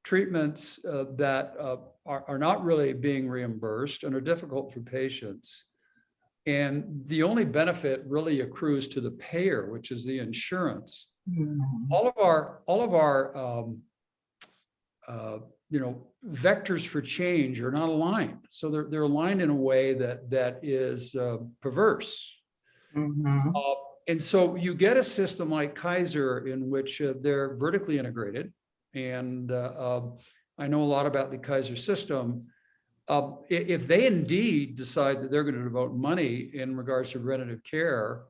treatments that are not really being reimbursed and are difficult for patients, and the only benefit really accrues to the payer, which is the insurance, all of our vectors for change are not aligned. So they're aligned in a way that is perverse. And so you get a system like Kaiser in which they're vertically integrated. And I know a lot about the Kaiser system. If they indeed decide that they're going to devote money in regards to preventative care,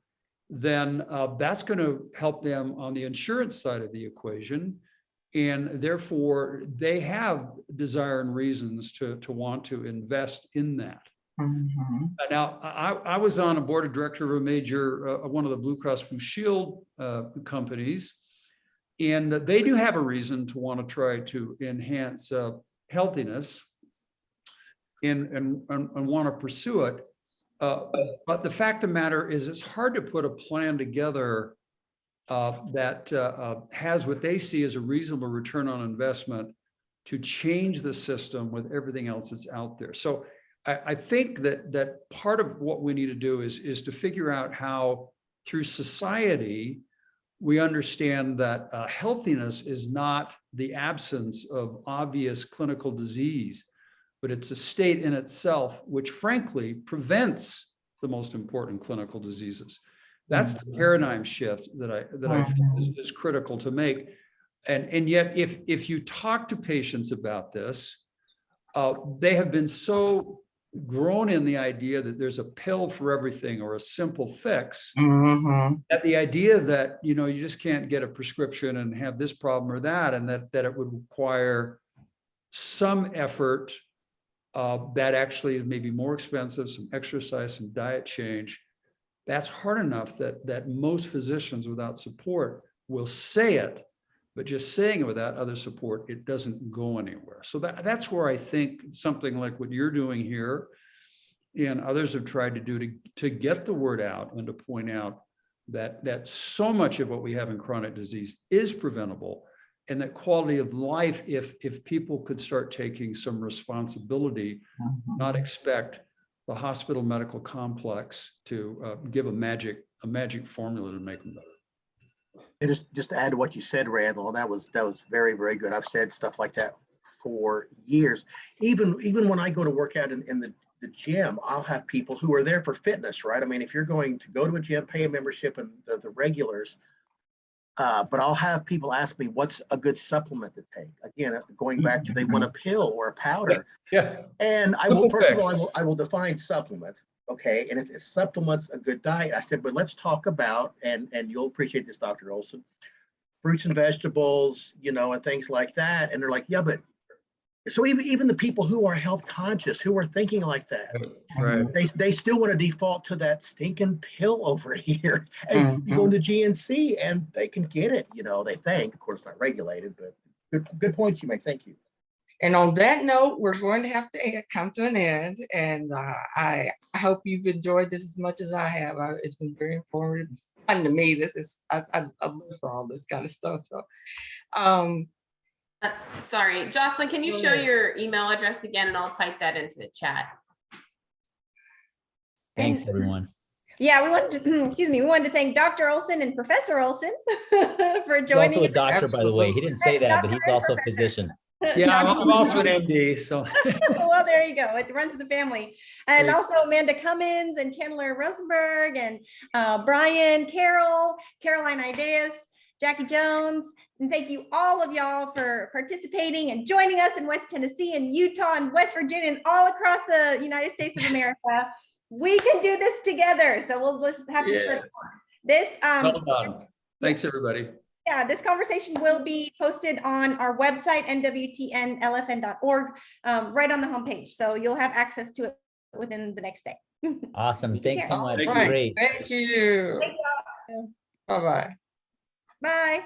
then that's going to help them on the insurance side of the equation. And therefore, they have desire and reasons to want to invest in that. Now, I was on a board of director of a major, one of the Blue Cross Blue Shield companies, and they do have a reason to want to try to enhance healthiness and want to pursue it. But the fact of the matter is, it's hard to put a plan together that has what they see as a reasonable return on investment to change the system with everything else that's out there. So I think that part of what we need to do is to figure out how, through society, we understand that healthiness is not the absence of obvious clinical disease, but it's a state in itself which frankly prevents the most important clinical diseases. That's the paradigm shift that I feel is critical to make. And yet, if you talk to patients about this, they have been so grown in the idea that there's a pill for everything or a simple fix, that the idea that you just can't get a prescription and have this problem or that, and that it would require some effort that actually is maybe more expensive, some exercise, some diet change. That's hard enough that most physicians without support will say it, but just saying it without other support, it doesn't go anywhere. So that's where I think something like what you're doing here and others have tried to do to get the word out and to point out that so much of what we have in chronic disease is preventable, and that quality of life, if people could start taking some responsibility, not expect the hospital medical complex to give a magic formula to make them better. And just to add to what you said, Randall, that was very, very good. I've said stuff like that for years. Even when I go to work out in the gym, I'll have people who are there for fitness, right? I mean, if you're going to go to a gym, pay a membership and the regulars, but I'll have people ask me what's a good supplement to take. Again, going back to they want a pill or a powder. Yeah. And I will, first of all, I will define supplement. Okay. And if supplements a good diet, I said, but let's talk about, and you'll appreciate this, Dr. Olson, fruits and vegetables, and things like that. And they're like, yeah, but so even the people who are health conscious, who are thinking like that, right, they still want to default to that stinking pill over here. And you go to GNC and they can get it, they think, of course, not regulated, but good points you make. Thank you. And on that note, we're going to have to come to an end. And I hope you've enjoyed this as much as I have. It's been very informative, fun to me. I live for all this kind of stuff. So, Sorry, Jocelyn, can you show your email address again, and I'll type that into the chat. Thanks, everyone. Yeah, we wanted to, excuse me, we wanted to thank Dr. Olsen and Professor Olsen for He's also joining. a doctor, by the way. He didn't say that, but he's Doctor and also a professor. physician. Yeah, I'm also an MD, so. Well, there you go. It runs in the family. And Great. also Amanda Cummins and Chandler Rosenberg and Brian Carroll, Caroline Ideas, Jacquie Jones. And thank you all of y'all for participating and joining us in West Tennessee and Utah and West Virginia and all across the United States of America. We can do this together. So we'll just have to spread this. Well done. Thanks, everybody. Yeah, this conversation will be posted on our website, nwtnlfn.org, right on the homepage. So you'll have access to it within the next day. Awesome. Thanks so much. Thank you. Great. Thank you. Thank you. Bye-bye. Bye.